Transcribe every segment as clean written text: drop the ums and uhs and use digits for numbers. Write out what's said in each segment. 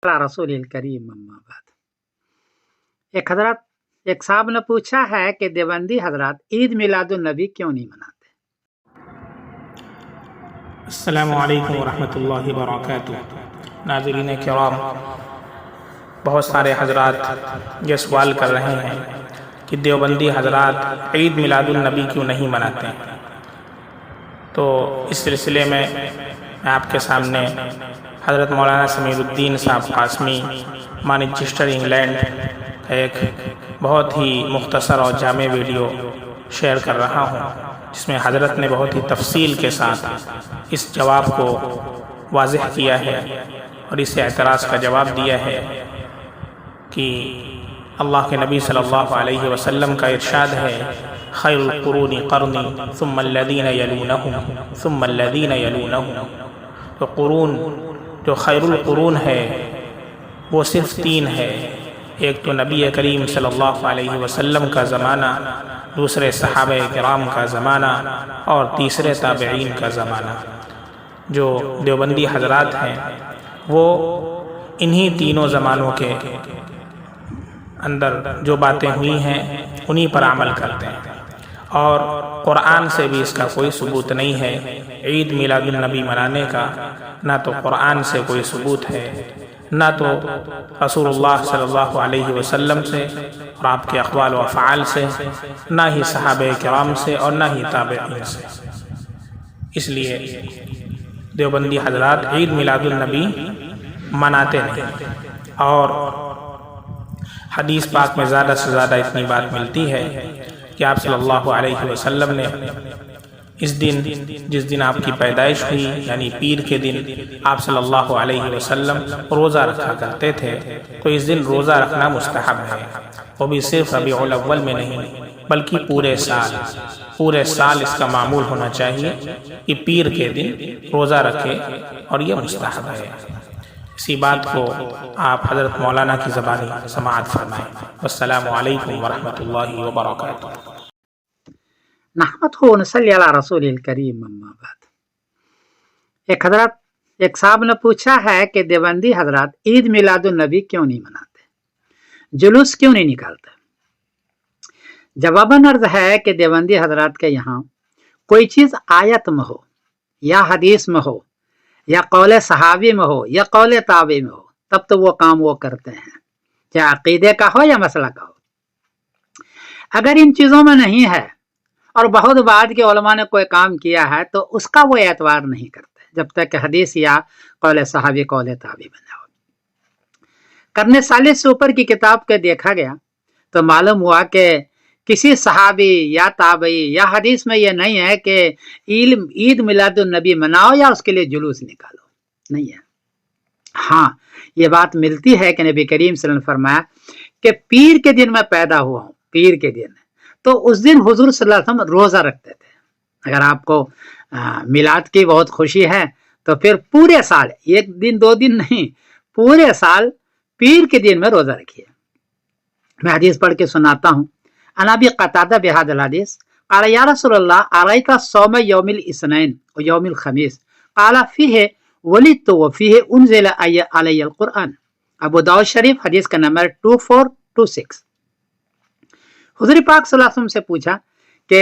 رسول الکریم اما بعد ایک صاحب نے پوچھا ہے کہ دیوبندی حضرات عید میلاد النبی کیوں نہیں مناتے؟ السلام علیکم ورحمۃ اللہ وبرکاتہ۔ ناظرین کرام، بہت سارے حضرات یہ سوال کر رہے ہیں کہ دیوبندی حضرات عید میلاد النبی کیوں نہیں مناتے ہیں۔ تو اس سلسلے میں آپ کے سامنے حضرت مولانا سمیر الدین صاحب قاسمی مانچسٹر انگلینڈ کا ایک بہت ہی مختصر اور جامع ویڈیو شیئر کر رہا ہوں، جس میں حضرت نے بہت ہی تفصیل کے ساتھ اس جواب کو واضح کیا ہے اور اس اعتراض کا جواب دیا ہے کہ اللہ کے نبی صلی اللہ علیہ وسلم کا ارشاد ہے خیر القرون قرنی ثم الذین یلونہم ثم الذین یلونہم۔ تو قرون جو خیر القرون ہے وہ صرف 3 ہے، ایک تو نبی کریم صلی اللہ علیہ وسلم کا زمانہ، دوسرے صحابہ کرام کا زمانہ اور تیسرے تابعین کا زمانہ۔ جو دیوبندی حضرات ہیں وہ انہی تینوں زمانوں کے اندر جو باتیں ہوئی ہیں انہی پر عمل کرتے ہیں، اور قرآن سے بھی اس کا کوئی ثبوت نہیں ہے۔ عید میلاد النبی منانے کا نہ تو قرآن سے کوئی ثبوت ہے، نہ تو رسول اللہ صلی اللہ علیہ وسلم سے اور آپ کے اقوال و افعال سے، نہ ہی صحابہ کرام سے اور نہ ہی تابعین سے۔ اس لیے دیوبندی حضرات عید میلاد النبی مناتے نہیں، اور حدیث پاک میں زیادہ سے زیادہ اتنی بات ملتی ہے کہ آپ صلی اللہ علیہ وسلم نے اس دن، جس دن آپ کی پیدائش ہوئی یعنی پیر کے دن، آپ صلی اللہ علیہ وسلم روزہ رکھا کرتے تھے۔ تو اس دن روزہ رکھنا مستحب ہے، وہ بھی صرف ربیع الاول میں نہیں بلکہ پورے سال اس کا معمول ہونا چاہیے کہ پیر کے دن روزہ رکھے، اور یہ مستحب ہے۔ اسی بات کو آپ حضرت مولانا کی زبانی سماعت فرمائیں۔ والسلام علیکم ورحمۃ اللہ وبرکاتہ۔ نحمدہ ونصلی علی رسول الکریم اما بعد ایک صاحب نے پوچھا ہے کہ دیوبندی حضرات عید میلاد النبی کیوں نہیں مناتے، جلوس کیوں نہیں نکالتے؟ جواباً عرض ہے کہ دیوبندی حضرات کے یہاں کوئی چیز آیت میں ہو یا حدیث میں ہو یا قول صحابی میں ہو یا قول تابعی میں ہو تب تو وہ کام وہ کرتے ہیں، چاہے عقیدے کا ہو یا مسئلہ کا ہو۔ اگر ان چیزوں میں نہیں ہے اور بہت بعد کے علماء نے کوئی کام کیا ہے تو اس کا وہ اعتبار نہیں کرتے جب تک کہ حدیث یا قول صحابی قول تابعی بنا ہو۔ قرن ثالث سے اوپر کی کتاب کے دیکھا گیا تو معلوم ہوا کہ کسی صحابی یا تابعی یا حدیث میں یہ نہیں ہے کہ عید میلاد النبی مناؤ یا اس کے لیے جلوس نکالو، نہیں ہے۔ ہاں، یہ بات ملتی ہے کہ نبی کریم صلی اللہ علیہ وسلم نے فرمایا کہ پیر کے دن میں پیدا ہوا ہوں، پیر کے دن، تو اس دن حضور صلی اللہ علیہ وسلم روزہ رکھتے تھے۔ اگر آپ کو میلاد کی بہت خوشی ہے تو پھر پورے سال، 1 دن 2 دن نہیں، پورے سال پیر کے دن میں روزہ رکھیے۔ میں حدیث پڑھ کے سناتا ہوں۔ عن ابی قتادہ بہذا الحدیث قال یا رسول اللہ ارأیت صوم یوم الاثنین و یوم الخمیس قال فیہ ولدت وفیہ انزل علی القرآن۔ ابو داؤد شریف، حدیث کا نمبر 2426۔ حضور پاک صلی اللہ علیہ وسلم سے پوچھا کہ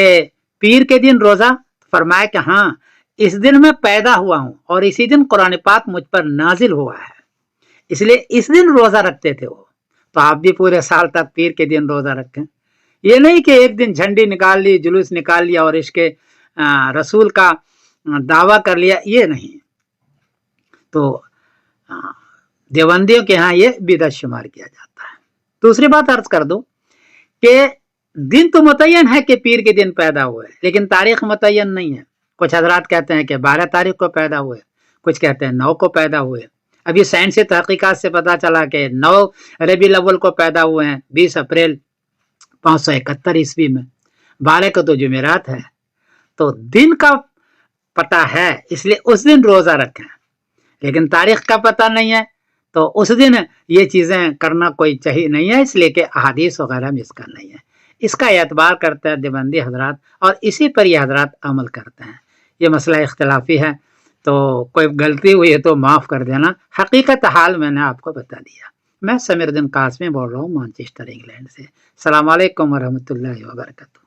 پیر کے دن روزہ؟ فرمایا کہ ہاں، اس دن میں پیدا ہوا ہوں اور اسی دن قرآن پاک مجھ پر نازل ہوا ہے، اس لیے اس دن روزہ رکھتے تھے وہ۔ تو آپ بھی پورے سال تک پیر کے دن روزہ رکھیں، یہ نہیں کہ ایک دن جھنڈی نکال لی، جلوس نکال لیا اور عشق رسول کا دعویٰ کر لیا، یہ نہیں۔ تو دیوبندیوں کے ہاں یہ بدعت شمار کیا جاتا ہے۔ دوسری بات عرض کر دوں کہ دن تو متعین ہے کہ پیر کے دن پیدا ہوئے، لیکن تاریخ متعین نہیں ہے۔ کچھ حضرات کہتے ہیں کہ 12 تاریخ کو پیدا ہوئے، کچھ کہتے ہیں 9 کو پیدا ہوئے۔ ابھی سائنسی تحقیقات سے پتا چلا کہ 9 ربیع الاول کو پیدا ہوئے ہیں، 20 اپریل 571 عیسوی میں، 12 کو تو جمعرات ہے۔ تو دن کا پتہ ہے اس لیے اس دن روزہ رکھیں، لیکن تاریخ کا پتہ نہیں ہے تو اس دن یہ چیزیں کرنا کوئی صحیح نہیں ہے، اس لیے کہ احادیث وغیرہ میں اس کا نہیں ہے۔ اس کا اعتبار کرتے ہیں دیوبندی حضرات اور اسی پر یہ حضرات عمل کرتے ہیں۔ یہ مسئلہ اختلافی ہے، تو کوئی غلطی ہوئی ہے تو معاف کر دینا. حقیقت حال میں نے آپ کو بتا دیا. میں سمیر الدین قاسمی بول رہا ہوں مانچسٹر انگلینڈ سے. السلام علیکم ورحمۃ اللہ وبرکاتہ.